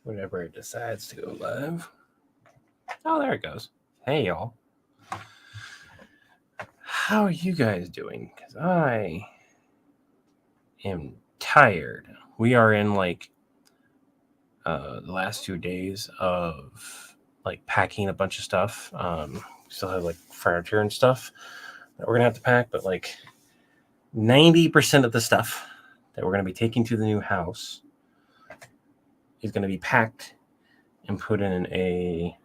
whenever it decides to go live. Oh, there it goes. Hey, y'all. How are you guys doing? Because I am tired. We are in the last 2 days of packing a bunch of stuff. Still have furniture and stuff that we're gonna have to pack, but 90% of the stuff that we're gonna be taking to the new house is gonna be packed and put in a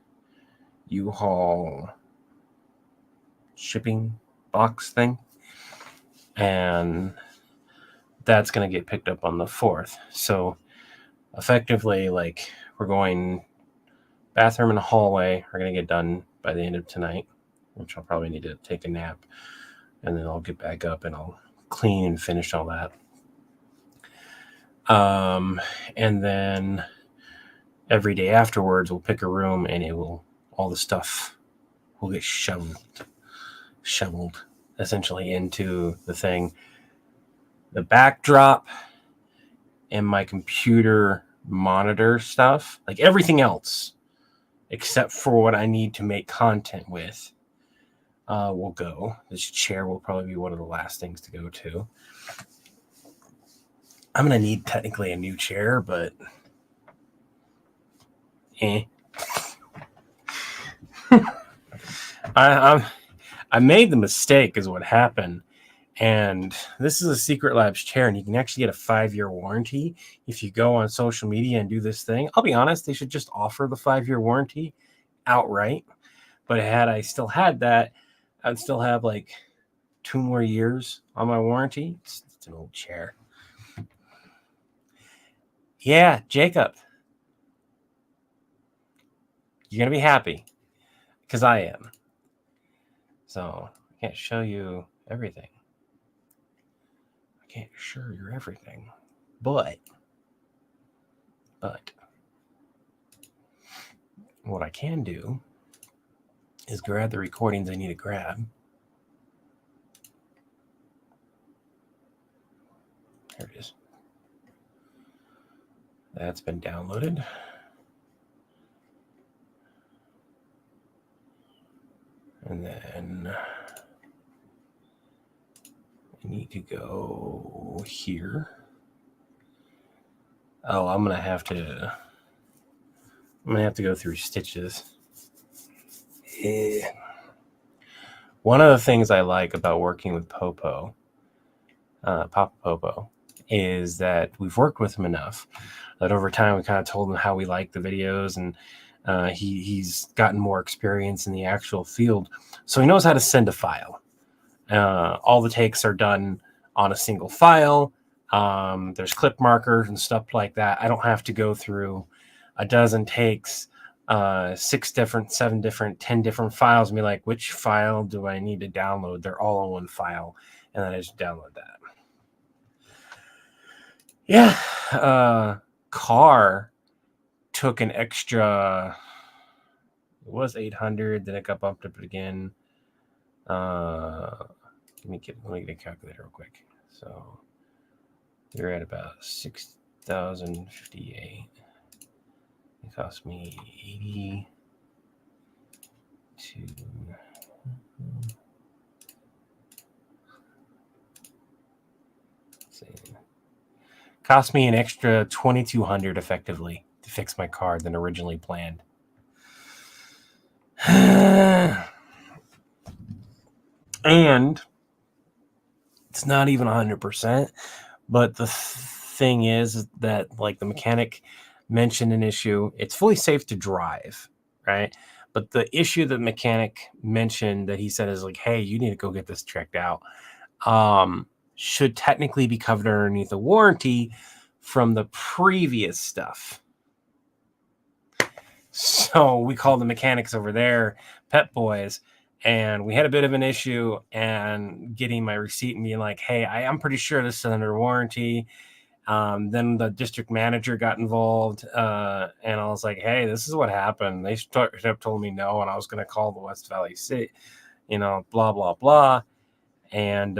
U-Haul shipping box thing, and that's going to get picked up on the 4th. So effectively, we're going bathroom and hallway are going to get done by the end of tonight, which I'll probably need to take a nap, and then I'll get back up and I'll clean and finish all that. And then every day afterwards, we'll pick a room and all the stuff will get shoveled essentially into the thing. The backdrop and my computer monitor stuff, everything else except for what I need to make content with, will go. This chair will probably be one of the last things to go to. I'm going to need technically a new chair, but I made the mistake is what happened. And this is a Secret Labs chair, and you can actually get a 5-year warranty if you go on social media and do this thing. I'll be honest, they should just offer the 5-year warranty outright. But had I still had that, I'd still have 2 more years on my warranty. It's an old chair. Yeah, Jacob. You're going to be happy because I am. So I can't show you everything. I can't show you everything. But what I can do is grab the recordings I need to grab. There it is. That's been downloaded. And then I need to go here. Oh, I'm gonna have to go through stitches. One of the things I like about working with Papa Popo, is that we've worked with him enough that over time we kind of told him how we like the videos, and he's gotten more experience in the actual field, so he knows how to send a file. All the takes are done on a single file. There's clip markers and stuff like that. I don't have to go through a dozen takes, 6 different, 7 different, 10 different files and be like, which file do I need to download? They're all in one file, and then I just download that. Yeah. Car took an extra, it was 800, then it got bumped up again. Let me get a calculator real quick. So you're at about 6,058. It cost me 80 to cost me an extra 2,200 effectively to fix my car than originally planned. And it's not even 100%, but the thing is that the mechanic mentioned an issue. It's fully safe to drive, right? But the issue that the mechanic mentioned that he said is hey, you need to go get this checked out, should technically be covered underneath a warranty from the previous stuff. So we called the mechanics over there, Pet Boys, and we had a bit of an issue and getting my receipt and being hey, I'm pretty sure this is under warranty. Then the district manager got involved, and I was hey, this is what happened. They should have told me no, and I was going to call the West Valley City, blah, blah, blah. And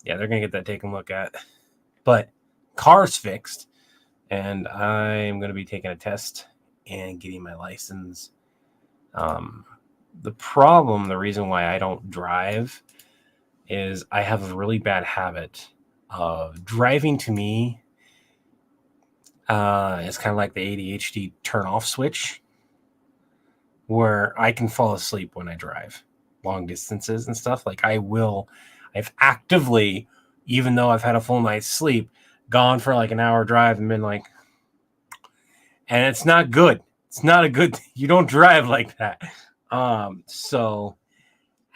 yeah, they're going to get that taken a look at. But car's fixed. and I'm going to be taking a test and getting my license. The reason why I don't drive is I have a really bad habit of driving. To me, it's kind of like the ADHD turn off switch, where I can fall asleep when I drive long distances and stuff. Like I've actively, even though I've had a full night's sleep, gone for like an hour drive and been like, and it's not good. It's not a good, you don't drive like that. So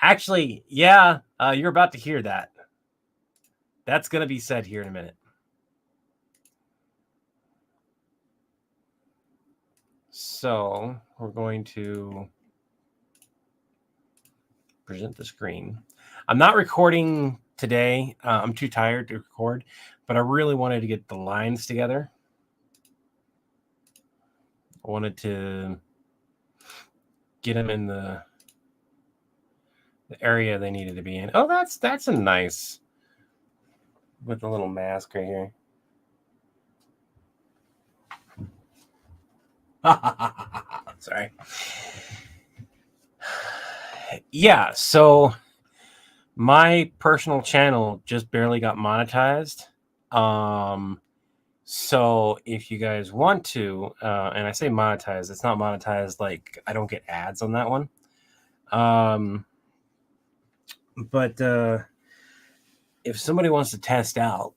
actually, yeah, you're about to hear that. That's going to be said here in a minute. So we're going to present the screen. I'm not recording today. I'm too tired to record, but I really wanted to get the lines together. I wanted to get them in the area they needed to be in. Oh, that's a nice, with the little mask right here. Sorry. Yeah, so my personal channel just barely got monetized. So if you guys want to, and I say monetized, it's not monetized like I don't get ads on that one. But if somebody wants to test out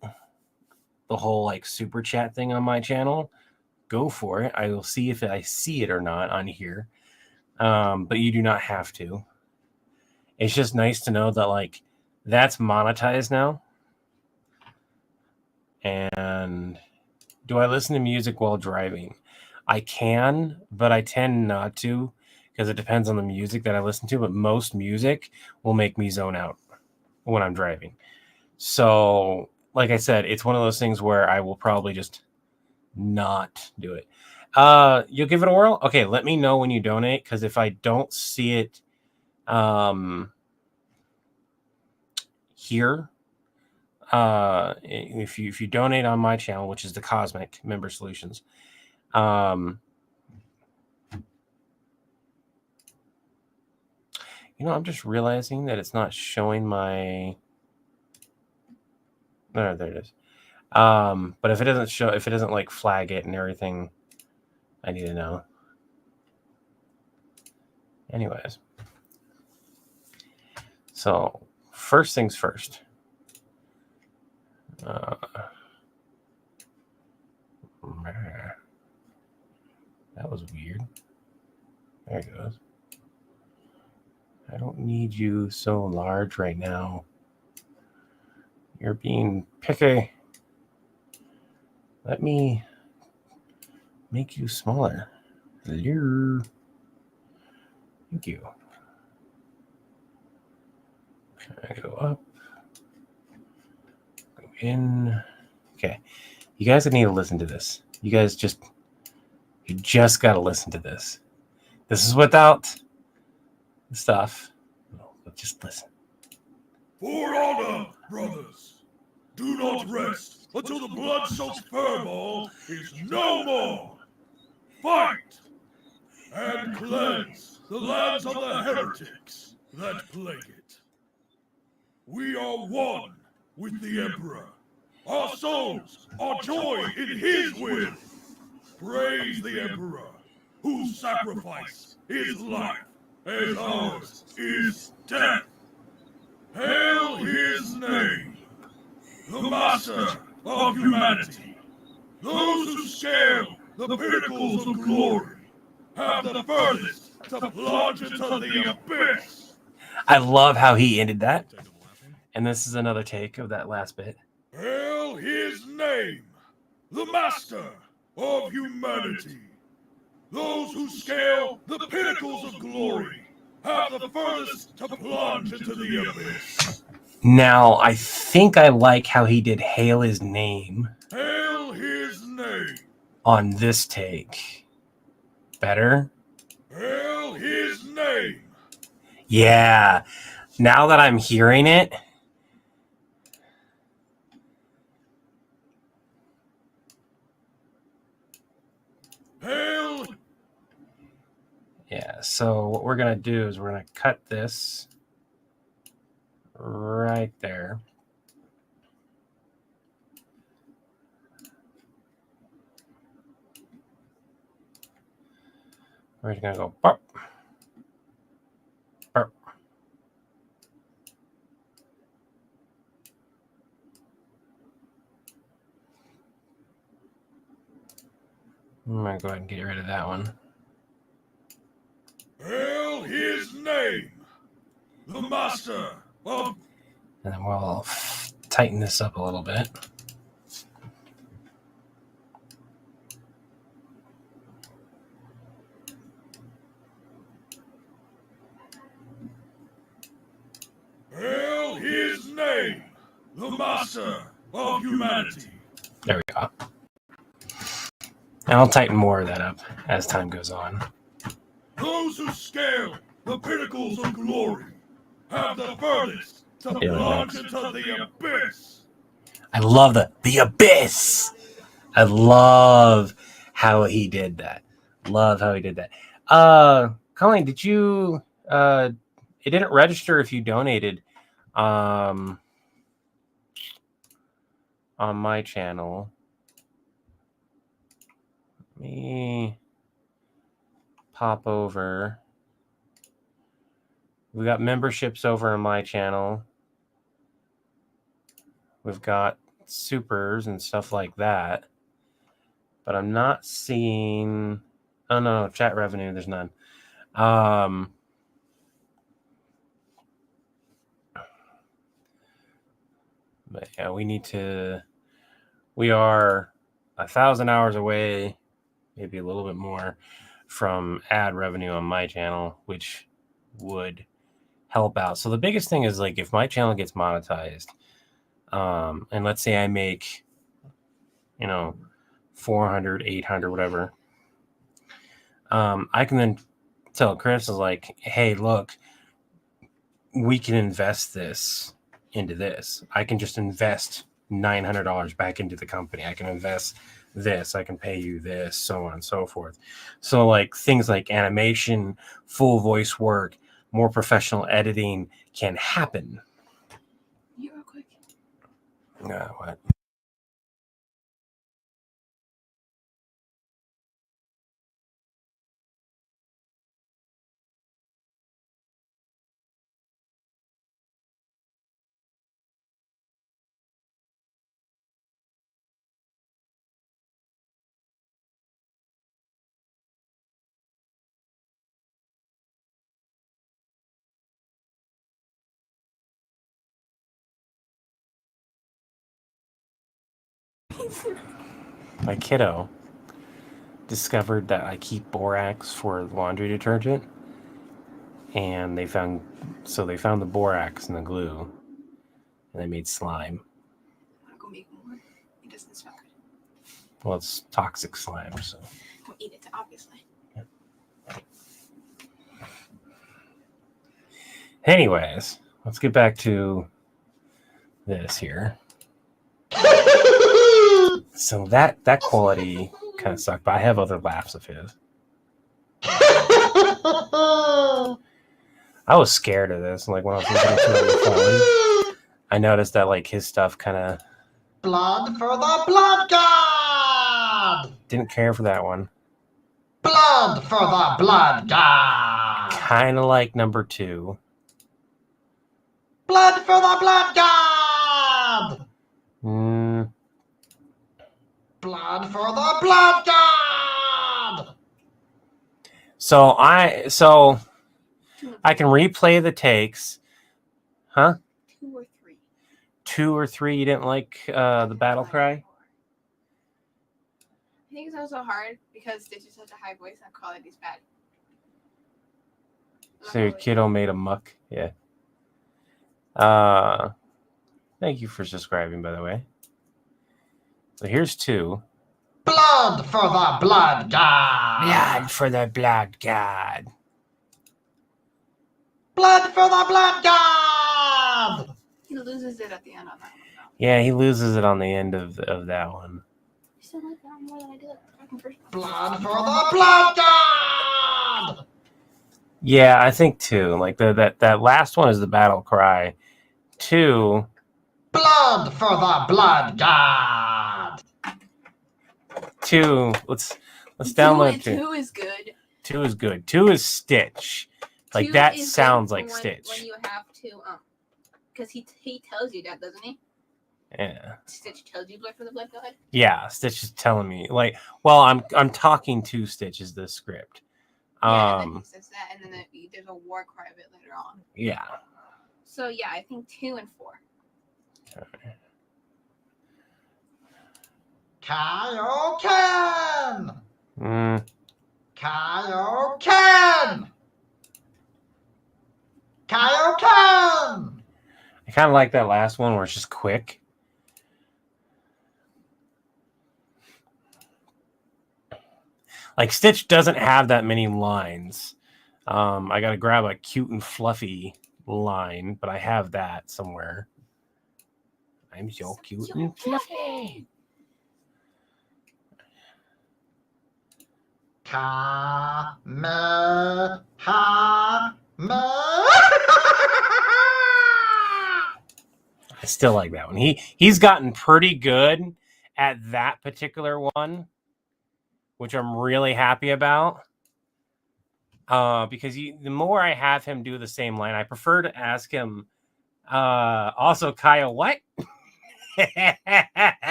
the whole like super chat thing on my channel, go for it. I will see if I see it or not on here. But you do not have to. It's just nice to know that like that's monetized now. And do I listen to music while driving? I can, but I tend not to because it depends on the music that I listen to. But most music will make me zone out when I'm driving. So, like I said, it's one of those things where I will probably just not do it. You'll give it a whirl? Okay, let me know when you donate, because if I don't see it here, if you donate on my channel, which is the Cosmic Member Solutions, I'm just realizing that it's not showing my. No, there it is. But if it doesn't like flag it and everything, I need to know. Anyways, so first things first. That was weird. There it goes. I don't need you so large right now. You're being picky. Let me make you smaller. Hello. Thank you. I go up. Go in. Okay. You guys need to listen to this. You just got to listen to this. This is without the stuff. But just listen. For honor, brothers. Do not rest until the blood-soaked furball is no more. Fight and cleanse the lands of the heretics that plague it. We are one with the Emperor. Our souls are joined in his will. Praise the Emperor, whose sacrifice is life, as ours is death. Hail his name, the Master of Humanity. Those who scale the pinnacles of glory have the furthest to plunge into the abyss. I love how he ended that. And this is another take of that last bit. Hail his name, the Master of Humanity. Those who scale the pinnacles of glory have the furthest to plunge into the abyss. Now, I think I like how he did hail his name. Hail his name. On this take. Better? Hail his name. Yeah. Now that I'm hearing it, So what we're going to do is we're going to cut this right there. We're going to go burp, burp. I'm going to go ahead and get rid of that one. Hail his name, the master of... And then we'll tighten this up a little bit. Hail his name, the master of humanity. There we go. And I'll tighten more of that up as time goes on. Those who scale the pinnacles of glory have the furthest to plunge into the abyss. I love the abyss. I love how he did that. Colleen, did you it didn't register if you donated on my channel. Let me pop over. We got memberships over on my channel. We've got supers and stuff like that. But I'm not seeing... Oh, no, chat revenue, there's none. But yeah, we are 1,000 hours away, maybe a little bit more, from ad revenue on my channel, which would help out. So the biggest thing is, like, if my channel gets monetized, and let's say I make, 400, 800, whatever, I can then tell Chris, is like, hey, look, we can invest this into this. I can just invest $900 back into the company. I can invest this. I can pay you this, so on and so forth. So like things like animation, full voice work, more professional editing can happen. You real quick. What? My kiddo discovered that I keep borax for laundry detergent, and they found the borax in the glue, and they made slime. I'll go make more. It doesn't smell good. Well, it's toxic slime, so. Don't eat it, obviously. Anyways, let's get back to this here. So that quality kind of sucked, but I have other laughs of his. I was scared of this. Like when I was listening to it on the phone, I noticed that like his stuff kind of blood for the blood god. Didn't care for that one. Blood for the blood god. Kind of like number 2. Blood for the blood god. Blood for the blood god. So I can replay the takes. Huh? 2 or 3. 2 or 3. You didn't like the battle cry? I think it's also hard because Stitch is such a high voice and quality's bad. So your kiddo made a muck. Yeah. Thank you for subscribing, by the way. So here's 2. Blood for the blood god. Blood for the blood god. Blood for the blood god. He loses it at the end on that one, though. Yeah, he loses it on the end of that one. I still like that one more than I did the fucking first one. Blood for the blood god. Yeah, I think 2. Like that last one is the battle cry. 2. Blood for the blood god. 2. Let's download 2. 2 is good. 2 is good. 2 is Stitch. Like that sounds like Stitch. When you have to because he tells you that, doesn't he? Yeah. Stitch tells you blood for the blood god. Yeah, Stitch is telling me like, well, I'm talking to Stitch is the script. Yeah, and then he says that, and then there's a war cry of it later on. Yeah. So yeah, I think 2 and 4. Okay. Kaioken! Kaioken! Kaioken! I kind of like that last one where it's just quick. Like Stitch doesn't have that many lines. I got to grab a cute and fluffy line, but I have that somewhere. I'm so cute and fluffy. Kamehameha. I still like that one. He's gotten pretty good at that particular one, which I'm really happy about. Because the more I have him do the same line, I prefer to ask him. Also, Kyle, what?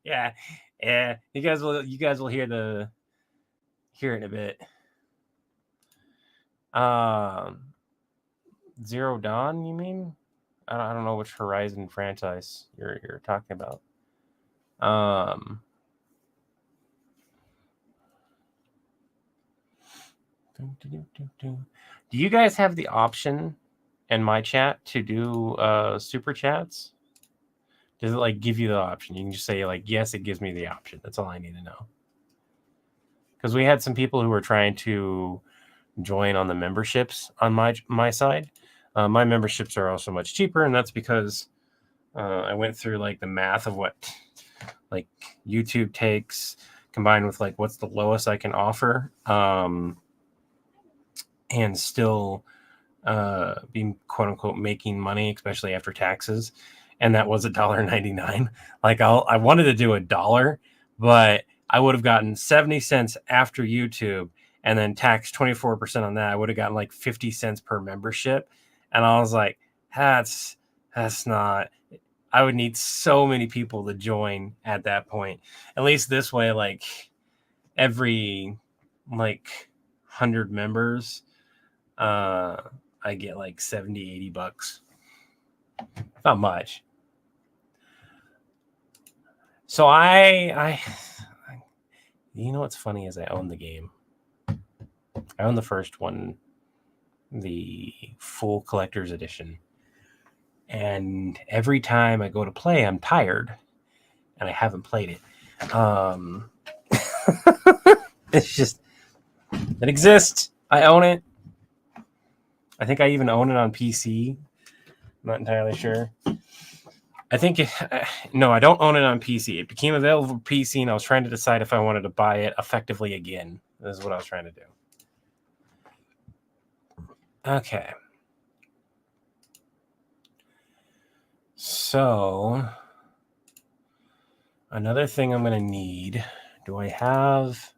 Yeah. You guys will hear it in a bit. Zero Dawn, you mean? I don't know which Horizon franchise you're talking about. Do you guys have the option in my chat to do super chats? Does it like give you the option? You can just say like, yes, it gives me the option. That's all I need to know. Because we had some people who were trying to join on the memberships on my side. My memberships are also much cheaper, and that's because I went through like the math of what like YouTube takes combined with like what's the lowest I can offer, and still be quote unquote making money, especially after taxes. And that was $1.99. Like I wanted to do $1, but I would have gotten 70 cents after YouTube and then taxed 24% on that. I would have gotten like 50 cents per membership. And I was like, that's not, I would need so many people to join at that point. At least this way, like every like 100 members, I get like 70, 80 bucks. Not much. So I you know what's funny is I own the game. I own the first one, the full collector's edition. And every time I go to play, I'm tired and I haven't played it. It's just, it exists. I own it. I think I even own it on PC. I'm not entirely sure. I think no, I don't own it on PC. It became available for PC, and I was trying to decide if I wanted to buy it effectively again. This is what I was trying to do. Okay. So another thing I'm going to need. Do I have?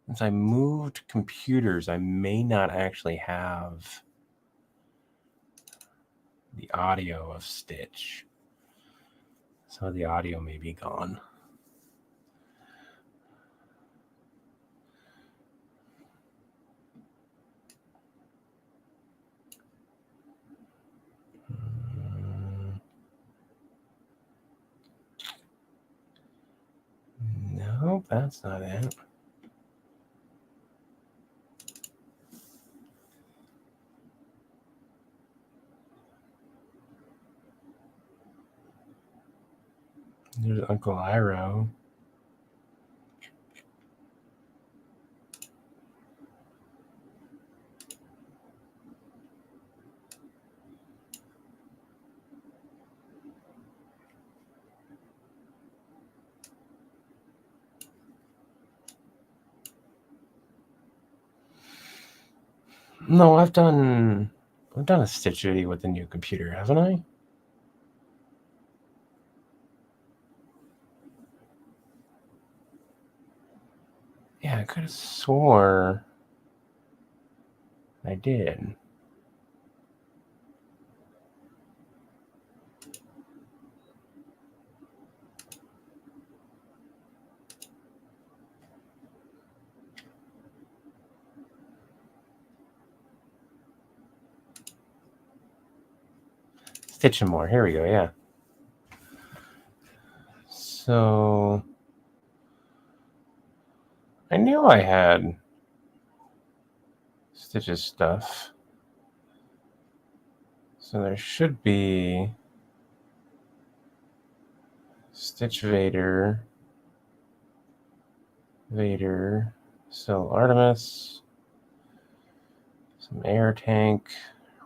Since I moved computers, I may not actually have the audio of Stitch. Some of the audio may be gone. No, that's not it. There's Uncle Iroh. No, I've done a stitch video with the new computer, haven't I? Yeah, I could have swore I did. Stitching more. Here we go. Yeah. So I knew I had Stitch's stuff. So there should be Stitch Vader, Cell Artemis, some Air Tank,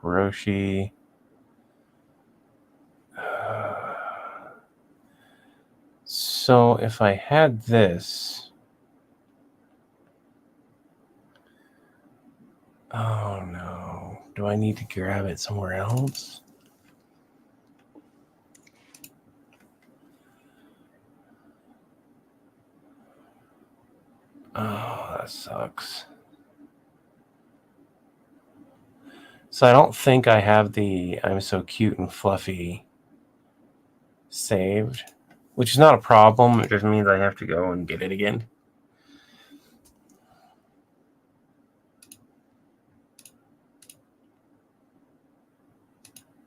Roshi. So if I had this, oh no, do I need to grab it somewhere else? Oh, that sucks. So I don't think I have the I'm so cute and fluffy saved, which is not a problem. It just means I have to go and get it again.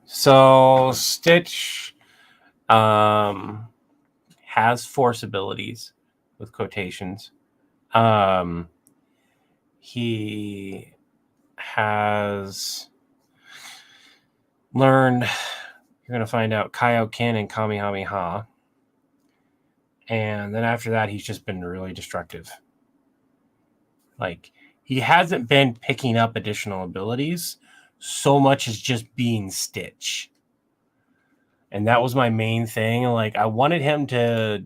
So Stitch has force abilities with quotations. He has learned, you're going to find out, Kaioken and Kamehameha. And then after that, he's just been really destructive. Like, he hasn't been picking up additional abilities so much as just being Stitch. And that was my main thing. Like, I wanted him to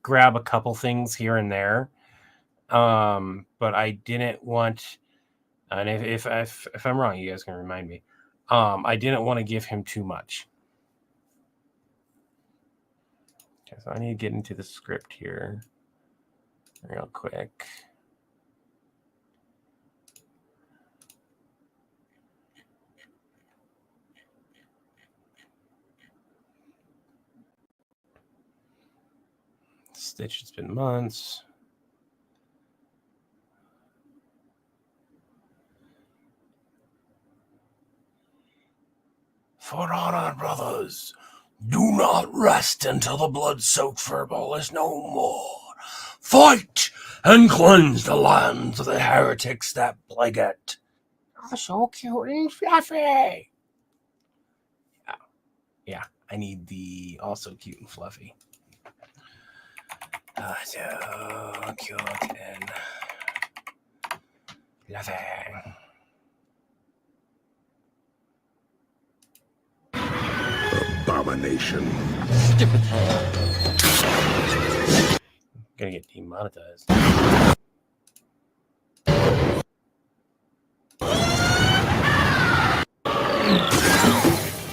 grab a couple things here and there. But I didn't want, and if I'm wrong, you guys can remind me. I didn't want to give him too much. Okay, so I need to get into the script here real quick. Stitch, it's been months. For honor, brothers, do not rest until the blood-soaked furball is no more. Fight and cleanse the lands of the heretics that plague it. Oh, so cute and fluffy. Yeah, I need the also cute and fluffy. So cute and fluffy. Abomination. Stupid. Gonna get demonetized.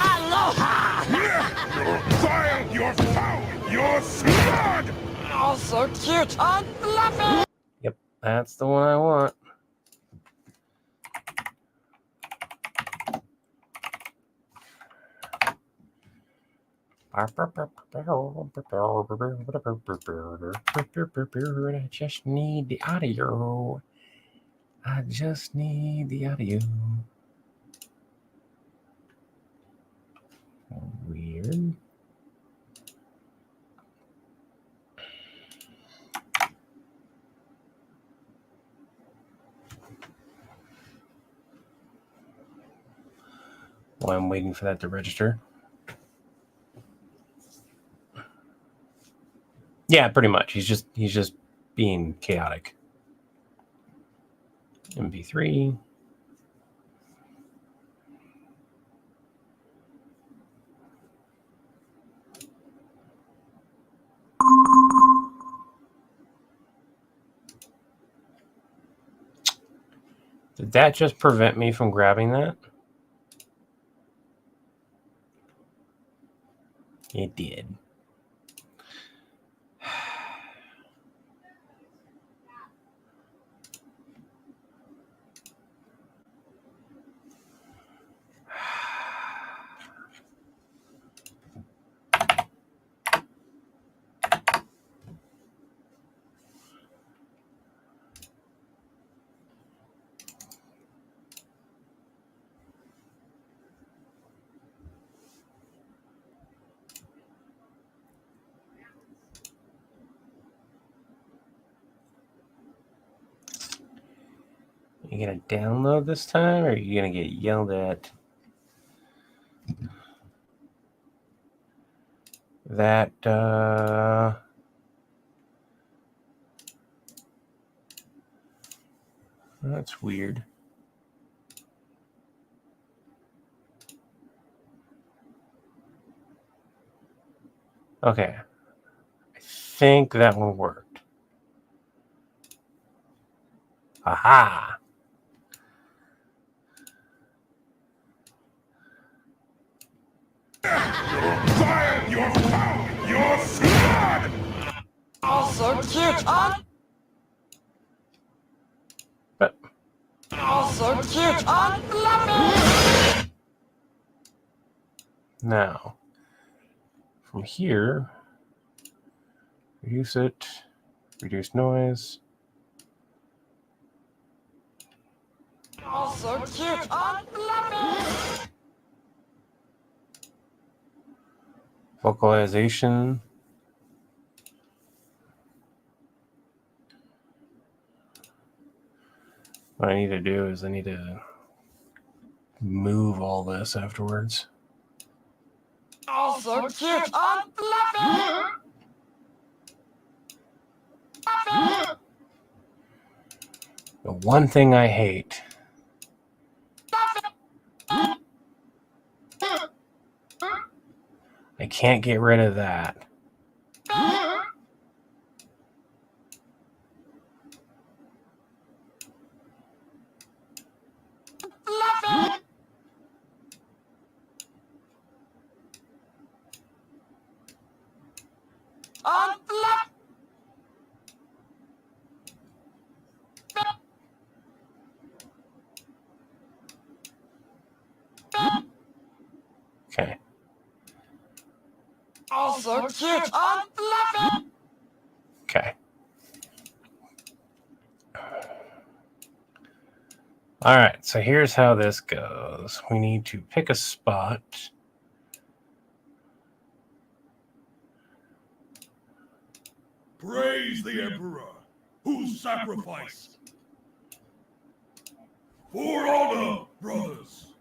Aloha! You're vile, you're foul, you're smart! Oh, so cute and fluffy! Yep, that's the one I want. I just need the audio. I just need the audio. Weird. While I'm waiting for that to register. Yeah, pretty much. He's just being chaotic. MP3. Did that just prevent me from grabbing that? It did. You gonna download this time, or are you gonna get yelled at? That that's weird. Okay, I think that one worked. Aha! You're foul! You're flawed! Oh, so cute, huh? But Oh, so cute, huh? Fluffy! now, from here, reduce it, reduce noise. Oh, so cute, huh? Fluffy! Vocalization. What I need to do is I need to move all this afterwards. Oh, so cute, huh? Fluffy! Fluffy! The one thing I hate. I can't get rid of that. Fluffy! Unfluffy! Okay. Oh, so cute, unfluffy! Okay. All right, so here's how this goes. We need to pick a spot. Praise the Emperor, whose sacrifice. For honor, brothers.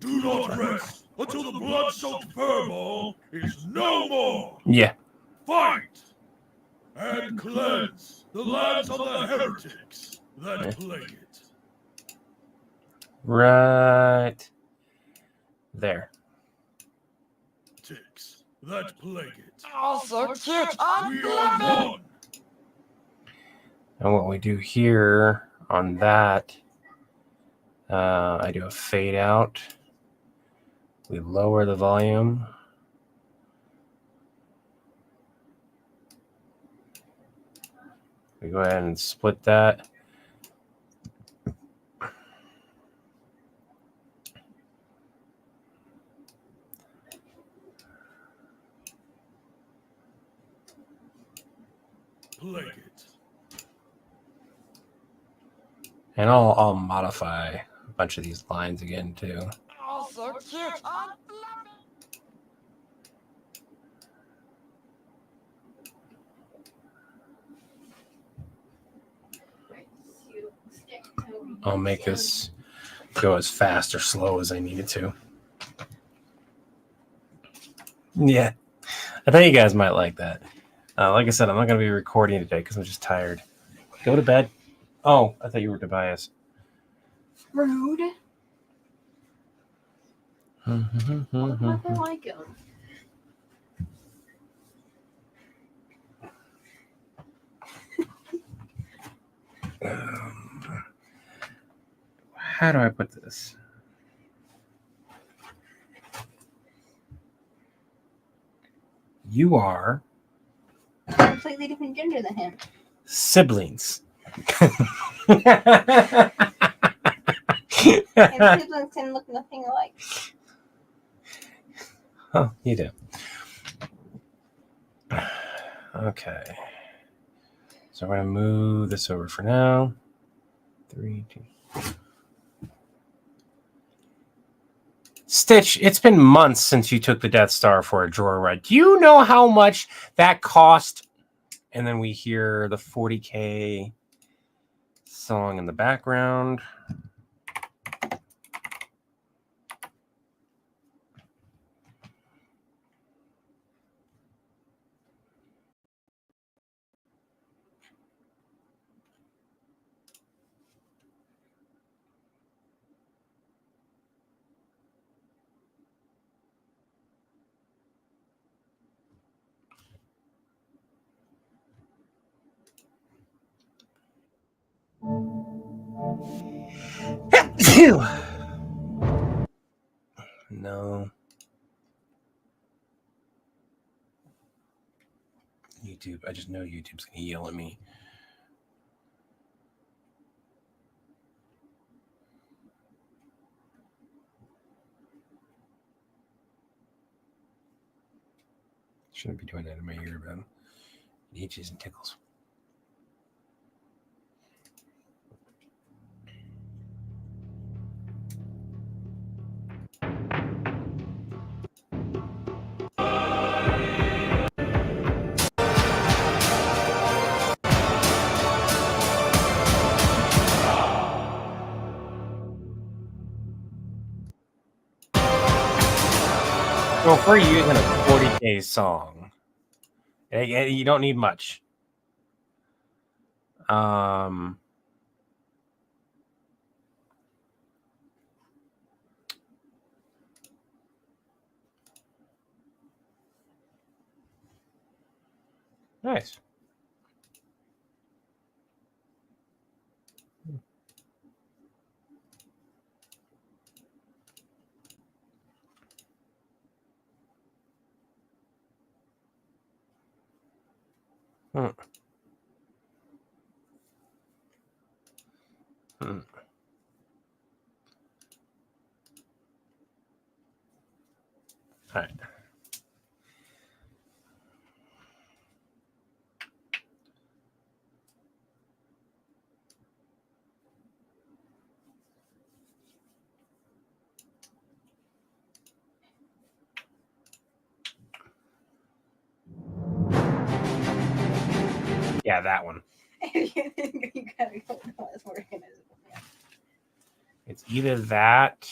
Do not rest until the blood-soaked furball is no more. Yeah. Fight and cleanse the lands of the heretics that plague it. Right there. Ticks that plague it. Oh, so cute, We are unfluffy! one. And what we do here on that, I do a fade out. We lower the volume. We go ahead and split that. Plague it. And I'll modify a bunch of these lines again too. Oh, so cute, unfluffy! I'll make this go as fast or slow as I need it to. Yeah, I thought you guys might like that. Like I said, I'm not going to be recording today because I'm just tired. Go to bed. Oh, I thought you were Tobias. Rude. Um, Look like I like him. How do I put this? You are Completely different gender than him. siblings. And siblings can look nothing alike. Oh, you do. Okay. So we're going to move this over for now. 3, 2. Stitch, it's been months since you took the Death Star for a drawer ride. Do you know how much that cost? And then we hear the 40K song in the background. No. YouTube. I just know YouTube's going to yell at me. Shouldn't be doing that in my ear, but it itches and tickles. Well, if we're using a 40K song, you don't need much. Nice. Hmm. Hmm. All right. Yeah, that one. You gotta go as organized. It's either that.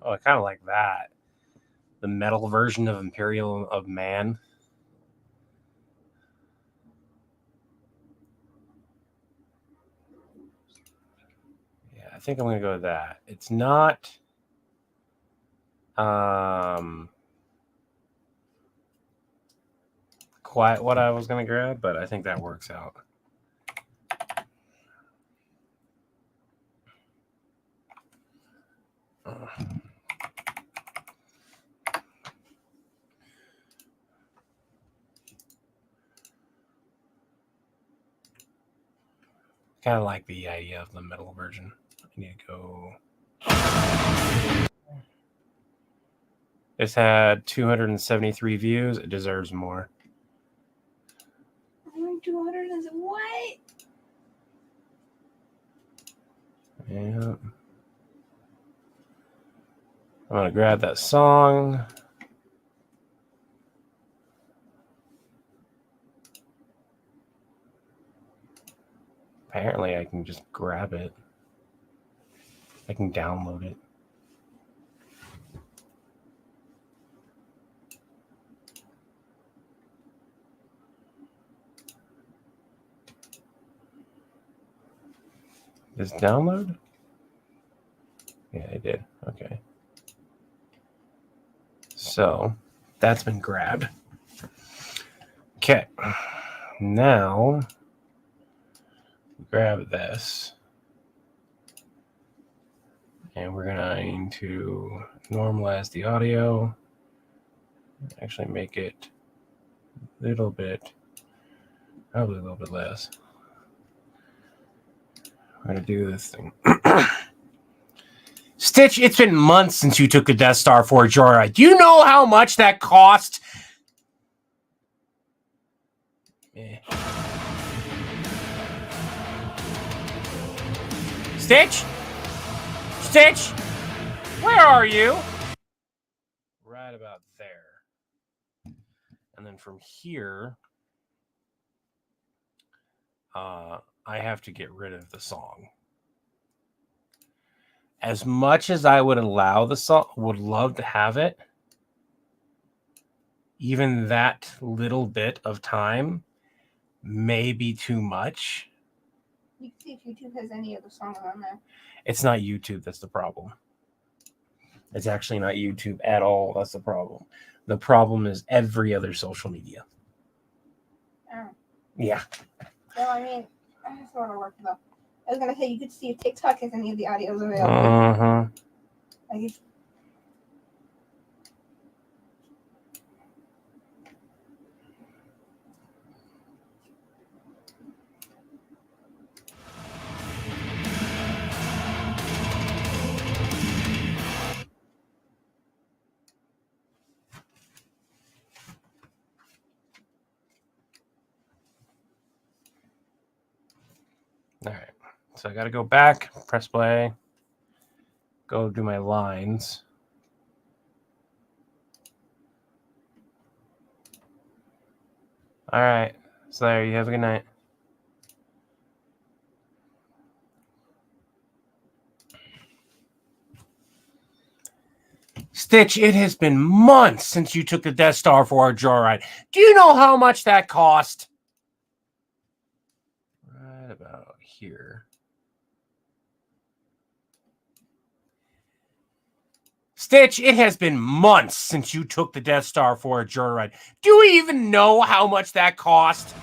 Oh, I kind of like that. The metal version of Imperial of Man. Yeah, I think I'm going to go with that. It's not quite what I was going to grab, but I think that works out. Kind of like the idea of the metal version. I need to go. This had 273 views. It deserves more. 200 is what? Yeah. I'm going to grab that song. Apparently, I can just grab it. I can download it. Does it download? Yeah, it did. Okay. So that's been grabbed. Okay. Now grab this. And we're going to normalize the audio. Actually make it a little bit, probably a little bit less. We're going to do this thing. Stitch, it's been months since you took the Death Star for a joyride. Do you know how much that cost? Stitch? Stitch? Where are you? Right about there. And then from here, I have to get rid of the song. As much as I would allow the song, would love to have it, even that little bit of time may be too much. You can see if YouTube has any other songs on there. It's not YouTube that's the problem. It's actually not YouTube at all. That's the problem. The problem is every other social media. Oh. Yeah. Well, I mean, that's sort of work though. I was gonna say you could see if TikTok has any of the audios available. Uh-huh. Like if, All right. So I got to go back, press play, go do my lines. All right. So there, you have a good night. Stitch, it has been months since you took the Death Star for a joyride. Do you know how much that cost? Right about here. Stitch, it has been months since you took the Death Star for a joyride. Do you even know how much that cost?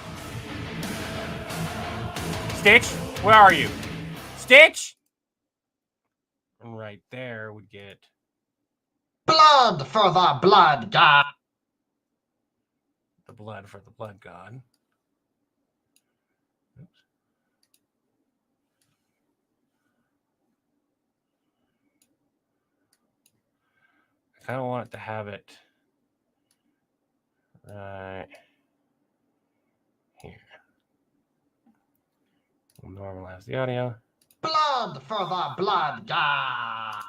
Stitch, where are you? Stitch? And right there would get... Blood for the blood god. The blood for the blood god. Oops. I kind of want it to have it right here. We'll normalize the audio. Blood for the blood god.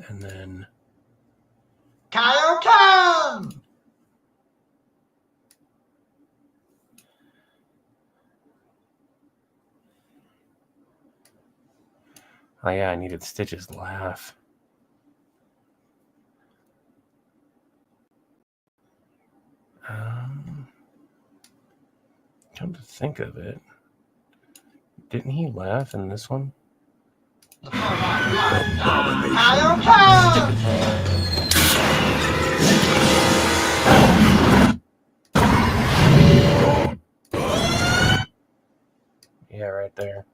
And then... Kaioken! Oh yeah, I needed Stitch's laugh. Come to think of it, didn't he laugh in this one? Kaioken! Yeah, right there.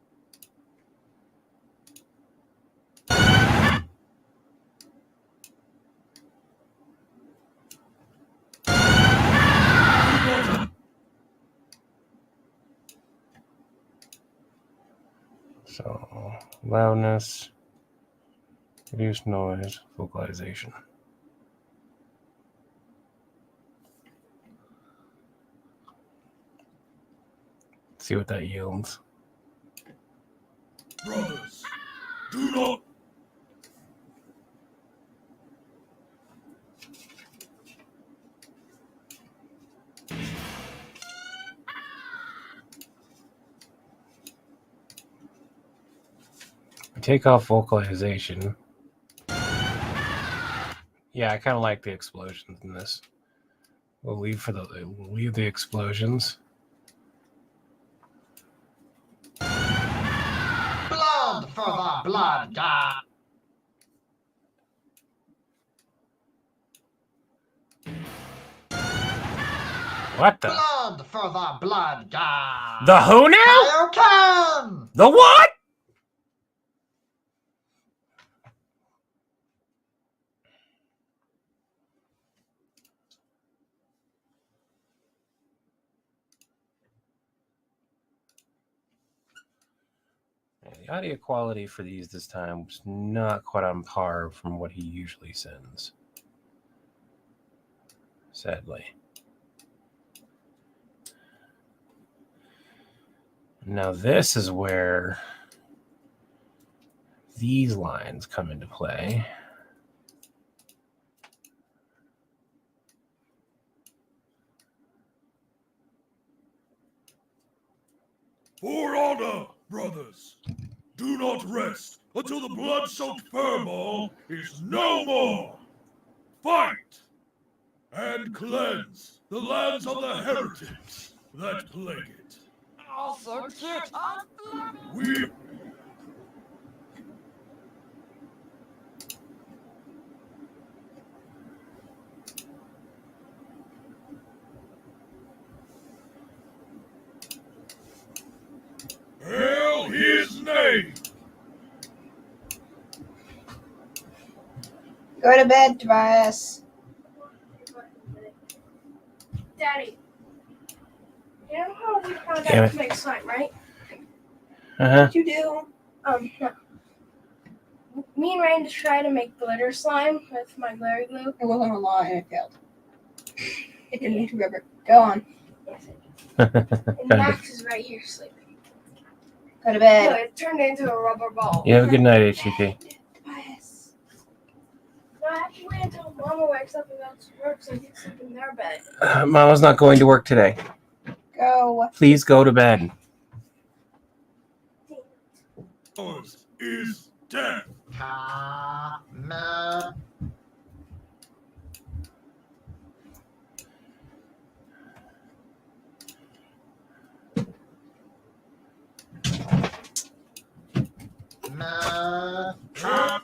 So, loudness, reduce noise, vocalization. See what that yields. Brothers, do not. take off vocalization. Yeah, I kind of like the explosions in this. We'll leave the explosions. Blood for the blood god. What the? Blood for the blood god. The who now? Kaioken! The what? The audio quality for these this time was not quite on par from what he usually sends. Sadly. Now this is where these lines come into play. For honor, brothers, do not rest until the blood-soaked furball is no more. Fight and cleanse the lands of the heretics that plague it. Oh, so cute. I'm fluffy. We hail his name. Go to bed, Tobias. Daddy, you know how we found Damn out it. to make slime, right? Uh-huh. What you do? No. Me and Ryan just tried to make glitter slime with my glary glue. It wasn't a lot and it failed. It turned into rubber. Go on. Yes, it did. And Max is right here sleeping. Go to No, bed. it turned into a rubber ball. You have a good night, HTP. Tobias. No, I have to wait until Mama wakes up and goes to work so I can sleep in their bed. Mama's not going to work today. Go. Please go to bed. Ours is death. Kame.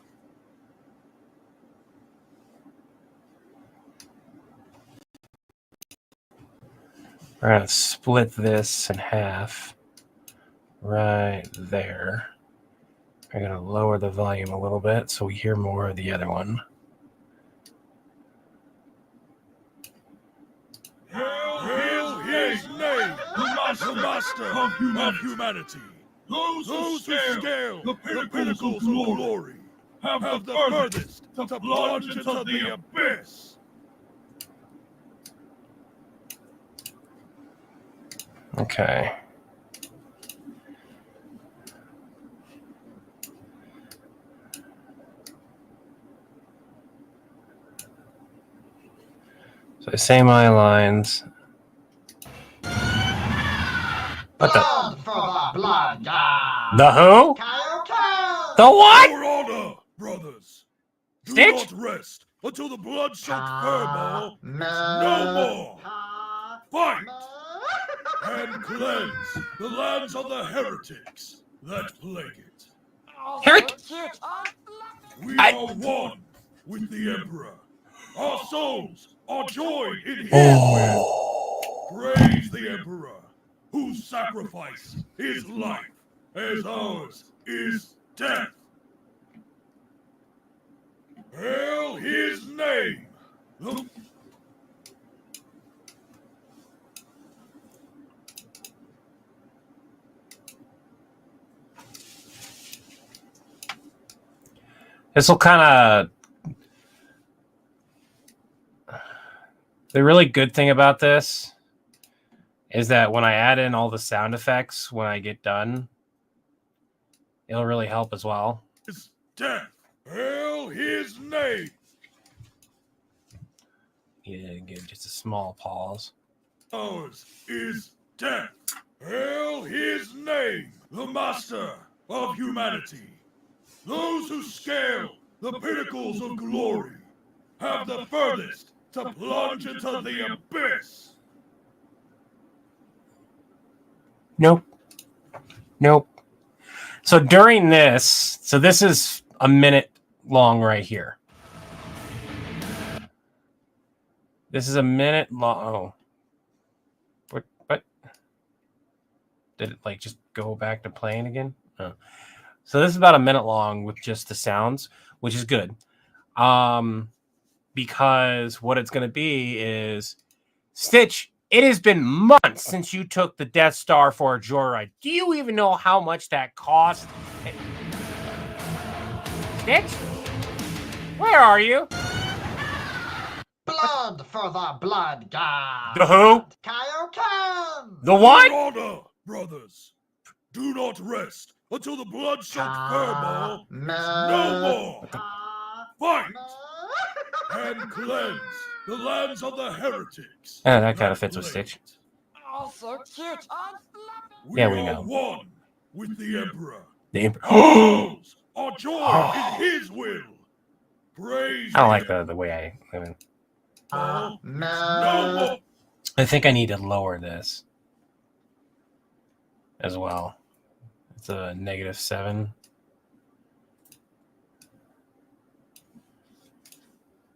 We're going to split this in half right there. I'm going to lower the volume a little bit so we hear more of the other one. Hail his name, the master of humanity. Those who scale the pinnacles of glory have the furthest to plunge into the abyss. Okay. So I say my lines. What the? Blood for the blood god. The who? Kaioken! The what? For honor, brothers, do Stitch? not rest until the blood-soaked furball is no more. Fight and cleanse the lands of the heretics that plague it. Oh, Herrick. so cute. I'm fluffy. We I- are one with the Emperor. Our souls are joined in his Oh. will. Praise the Emperor, whose sacrifice is life, as ours is death. Hail his name. The This will kind of. The really good thing about this is that when I add in all the sound effects when I get done, it'll really help as well. is death. Hail his name. Yeah, give just a small pause. Ours is death. Hail his name, the master of humanity. Those who scale the pinnacles of glory have the furthest to plunge into the abyss. Nope. Nope. So during this, so this is a minute long right here. This is a minute long. Oh. What? Did it like just go back to playing again? Oh. So this is about a minute long with just the sounds, which is good. Because what it's going to be is, Stitch, it has been months since you took the Death Star for a joyride. Do you even know how much that cost? Stitch? Where are you? Blood for the blood god. The who? Kaioken. The what? For honor, brothers. Do not rest until the blood-soaked furball is no more. Fight and cleanse the lands of the heretics. Yeah, that kind of fits with Stitch. Oh, so cute. I'm fluffy. Yeah, we are know. one with the Emperor. The Emperor. Our souls are joined in his will. Praise I don't like him. the way I mean, No No. more. I think I need to lower this as well. It's a -7.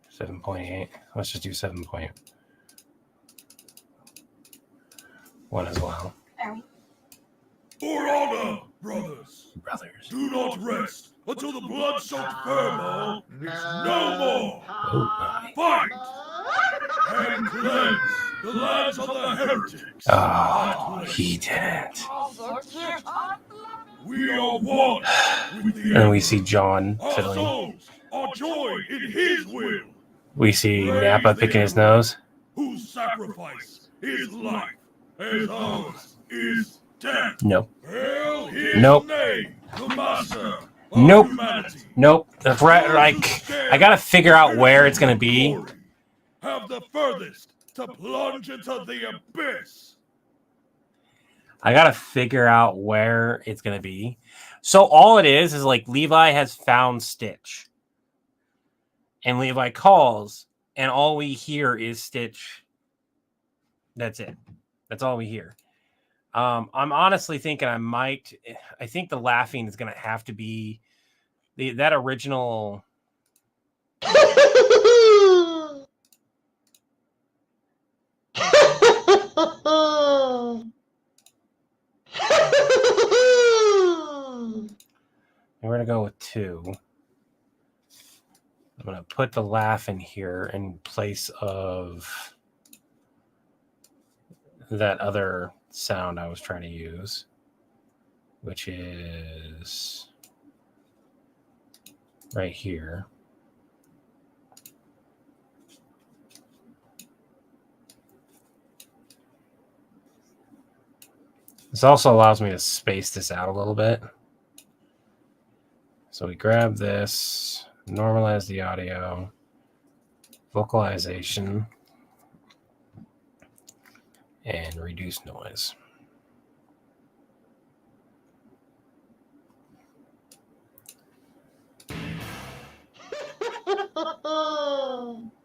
7.8. Let's just do 7.1 as well. For honor, brothers. Brothers. Do not rest until the blood-soaked furball is no more. Oh my. Fight and cleanse the lands of the heretics. Oh, he didn't. Oh, so cute. I'm fluffy. We are one with the And we Emperor. see John Our fiddling. souls are joined in his will. We see Nappa picking his nose. Whose sacrifice is life, as ours is death. Nope. Hail his Nope. name, the master of Nope. humanity. Nope. That's right. Like, I gotta figure out where it's gonna be. Have the furthest to plunge into the abyss. I gotta figure out where it's gonna be. So all it is like Levi has found Stitch. And Levi calls, and all we hear is Stitch. That's it. That's all we hear. I'm honestly thinking I think the laughing is gonna have to be that original. We're gonna go with 2. I'm gonna put the laugh in here in place of that other sound I was trying to use, which is right here. This also allows me to space this out a little bit. So we grab this, normalize the audio, vocalization, and reduce noise.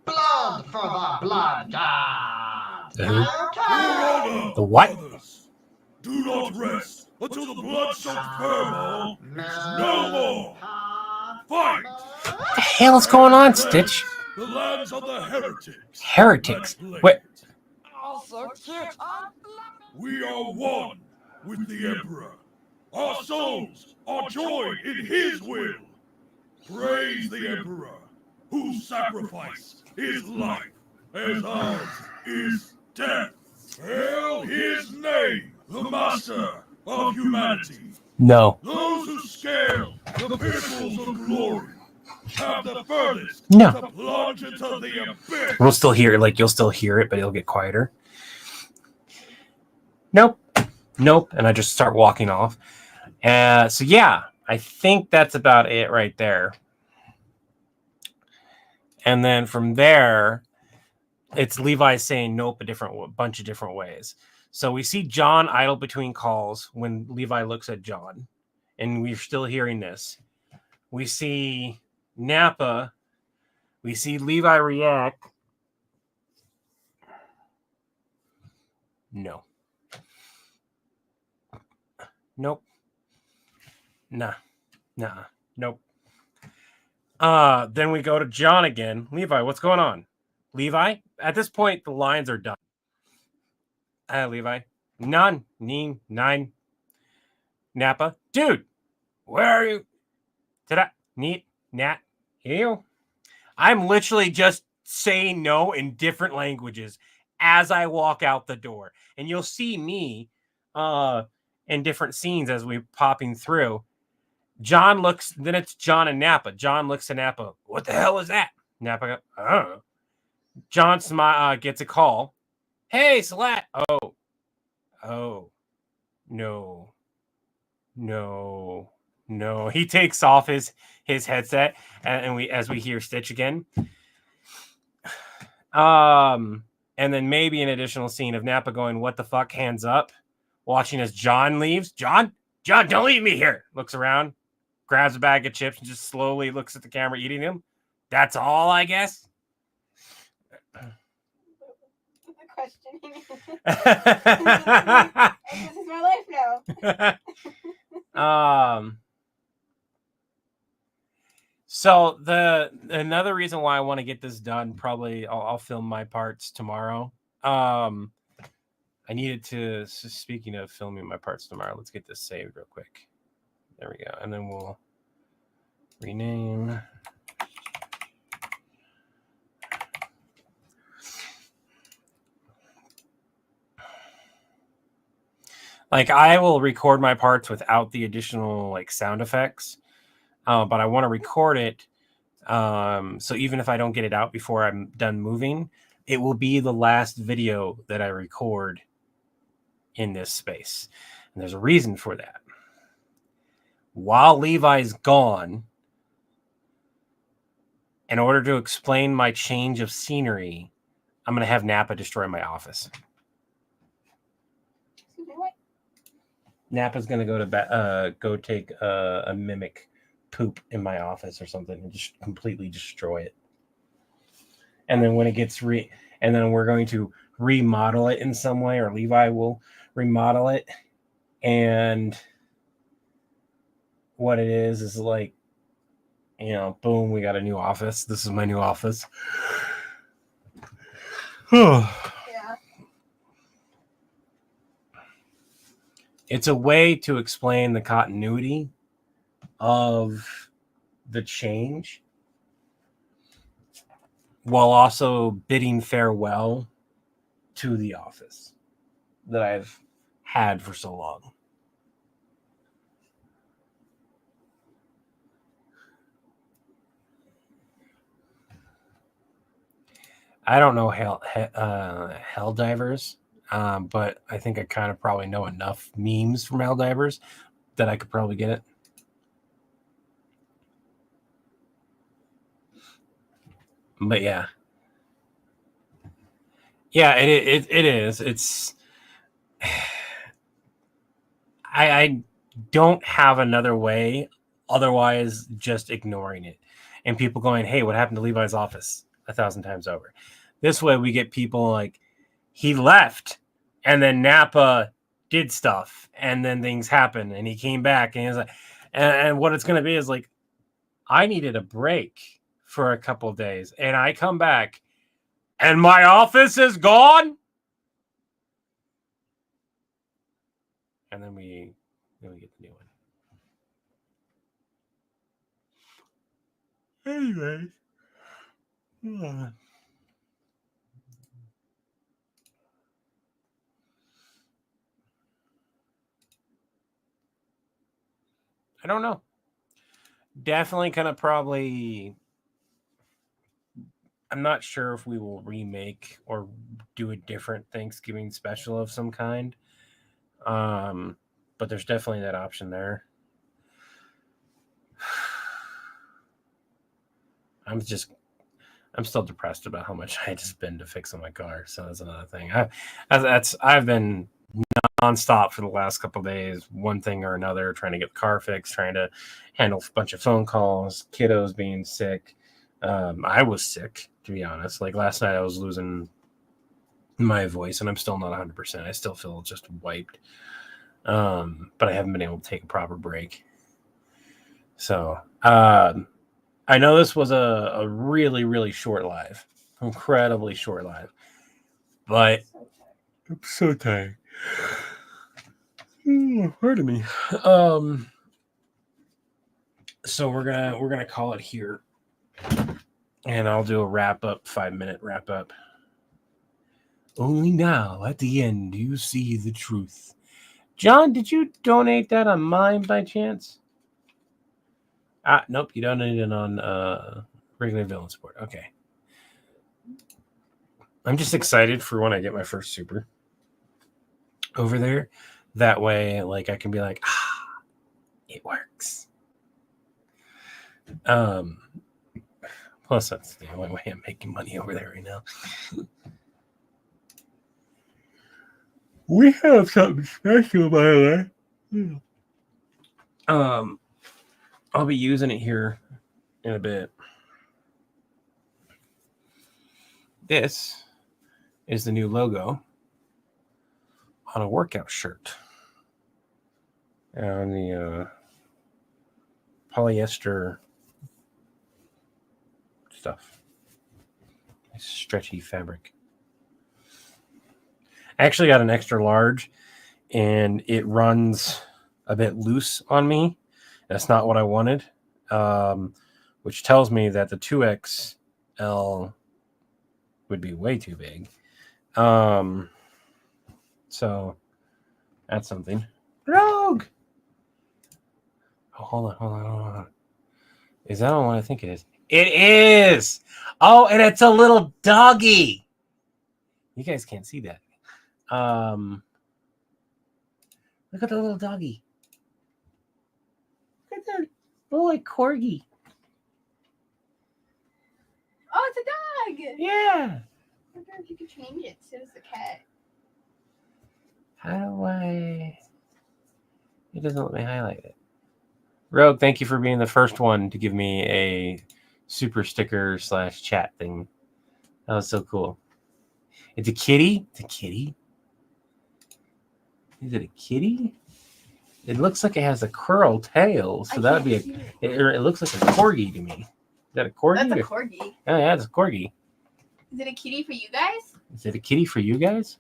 Blood for the blood god. The who? For honor, The what? brothers. Do not rest until the blood-soaked furball is no more. Fight What the hell is going on, Stitch? the lands of the heretics. Heretics. That Wait. Oh, so cute. I'm fluffy. We are one with the Emperor. Our souls are joined in his will. Praise the Emperor, whose sacrifice is life, as ours is death. Hail his name, the master of humanity. No. Those who scale the pinnacles of glory have the furthest No. to plunge into the abyss. We'll still hear it, like you'll still hear it, but it'll get quieter. Nope. Nope. And I just start walking off. So yeah, I think that's about it right there. And then from there, it's Levi saying nope a bunch of different ways. So we see John idle between calls when Levi looks at John, and we're still hearing this. We see Nappa. We see Levi react. No. Nope. Nah. Nope. Then we go to John again. Levi, what's going on? Levi? At this point, the lines are done. Levi. None. Nine. Nappa. Dude, where are you? Nat. You? I'm literally just saying no in different languages as I walk out the door. And you'll see me in different scenes as we're popping through. John looks, then it's John and Nappa. John looks at Nappa. What the hell is that? Nappa goes, oh. John gets a call. Hey, Slat. Oh. No. He takes off his headset and we hear Stitch again. And then maybe an additional scene of Nappa going, what the fuck, hands up, watching as John leaves. John, don't leave me here. Looks around, grabs a bag of chips and just slowly looks at the camera eating them. That's all, I guess. Questioning. This is my life now. So another reason why I want to get this done, probably I'll film my parts tomorrow. I needed to, speaking of filming my parts tomorrow, let's get this saved real quick. There we go. And then we'll rename. Like, I will record my parts without the additional like sound effects, but I want to record it. So even if I don't get it out before I'm done moving, it will be the last video that I record in this space. And there's a reason for that. While Levi's gone, in order to explain my change of scenery, I'm going to have Nappa destroy my office. Nappa's going to go take a mimic poop in my office or something and just completely destroy it. And then when it gets and then we're going to remodel it in some way, or Levi will remodel it. And what it is like, boom, we got a new office. This is my new office. Yeah. It's a way to explain the continuity of the change while also bidding farewell to the office that I've had for so long. I don't know Helldivers, but I think I kind of probably know enough memes from Helldivers that I could probably get it. But yeah, it is. It's I don't have another way otherwise just ignoring it and people going, hey, what happened to Levi's office 1,000 times over? This way we get people like, he left and then Nappa did stuff and then things happened and he came back and he's like, and what it's going to be is like, I needed a break for a couple of days and I come back and my office is gone. And then we get the new one. Anyways. I don't know. Definitely kind of probably. I'm not sure if we will remake or do a different Thanksgiving special of some kind. But there's definitely that option there. I'm still depressed about how much I had to spend to fix on my car. So that's another thing. I've been nonstop for the last couple of days, one thing or another, trying to get the car fixed, trying to handle a bunch of phone calls, kiddos being sick. I was sick, to be honest. Like last night, I was losing my voice, and I'm still not 100%. I still feel just wiped. But I haven't been able to take a proper break. So I know this was a really, really short live, incredibly short live, but I'm so tired. Pardon me. So we're gonna call it here, and I'll do a wrap up, 5-minute wrap up. Only now, at the end, do you see the truth. John, did you donate that on mine by chance? Nope, you donated it on regular villain support. Okay. I'm just excited for when I get my first super over there. That way, like I can be like, it works. Plus that's the only way I'm making money over there right now. We have something special, by the way. I'll be using it here in a bit. This is the new logo on a workout shirt. On the polyester stuff. Nice stretchy fabric. I actually got an extra large, and it runs a bit loose on me. That's not what I wanted, which tells me that the 2XL would be way too big. So that's something. Rogue! Oh, hold on. Is that what I think it is? It is! Oh, and it's a little doggy! You guys can't see that. Look at the little doggy. Look at that little like corgi. Oh, it's a dog. Yeah. I wonder if you could change it so it's the cat. How do I? It doesn't let me highlight it. Rogue, thank you for being the first one to give me a super sticker / chat thing. That was so cool. It's a kitty. It's a kitty. Is it a kitty? It looks like it has a curl tail, so that would be it looks like a corgi to me. Is that a corgi? That's a corgi. Oh yeah, it's a corgi. Is it a kitty for you guys? Is it a kitty for you guys?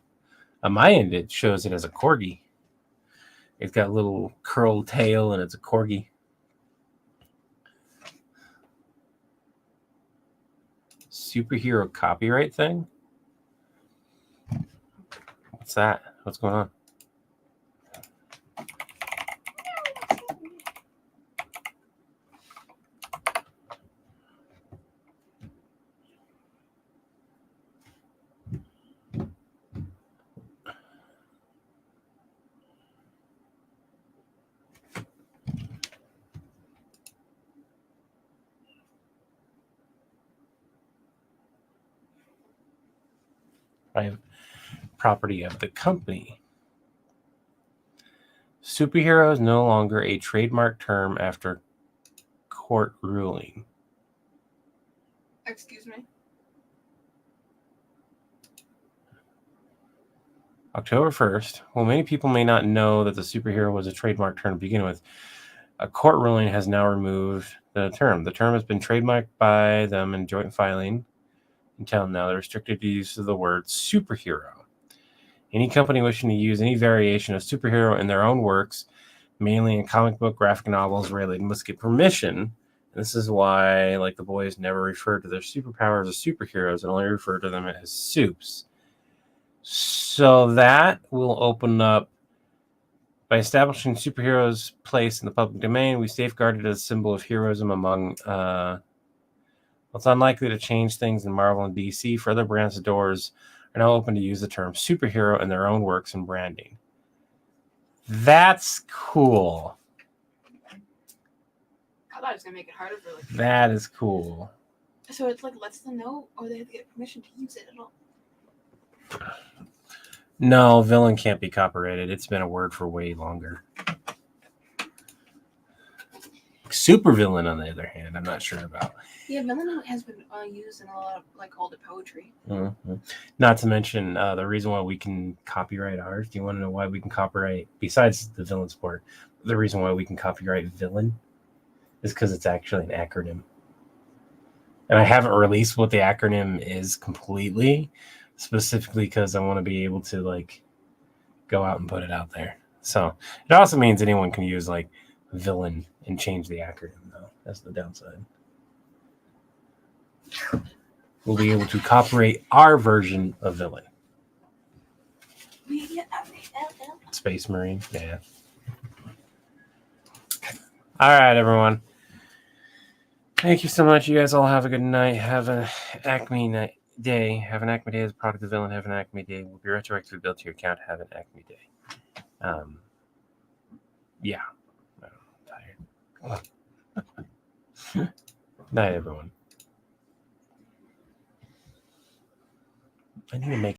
On my end, it shows it as a corgi. It's got a little curled tail, and it's a corgi. Superhero copyright thing? What's that? What's going on? By property of the company. Superhero is no longer a trademark term after court ruling. Excuse me. October 1st. Well, many people may not know that the superhero was a trademark term to begin with. A court ruling has now removed the term. The term has been trademarked by them in joint filing until now. The restricted use of the word superhero. Any company wishing to use any variation of superhero in their own works, mainly in comic book, graphic novels, related, must get permission. And this is why, like, the boys never refer to their superpowers as superheroes and only refer to them as supes. So that will open up. By establishing superheroes' place in the public domain, we safeguarded as a symbol of heroism among. It's unlikely to change things in Marvel and DC. For other brands, the doors are now open to use the term superhero in their own works and branding. That's cool. I thought it was gonna make it harder for like. That is cool. So it's like lets them know, or they have to get permission to use it at all. No, villain can't be copyrighted. It's been a word for way longer. Supervillain, on the other hand, I'm not sure about. Yeah, villain has been used in a lot of like older poetry. Mm-hmm. Not to mention the reason why we can copyright ours. Do you want to know why we can copyright, besides the villain sport, the reason why we can copyright villain is because it's actually an acronym. And I haven't released what the acronym is completely, specifically because I want to be able to like go out and put it out there. So it also means anyone can use like villain and change the acronym, though. That's the downside. We'll be able to copyright our version of villain. Space Marine, yeah. All right, everyone. Thank you so much. You guys all have a good night. Have an Acme day. Have an Acme day as a product of villain. Have an Acme day. Will be retroactively built to your account. Have an Acme day. Yeah. I'm tired. Night, everyone. I need to make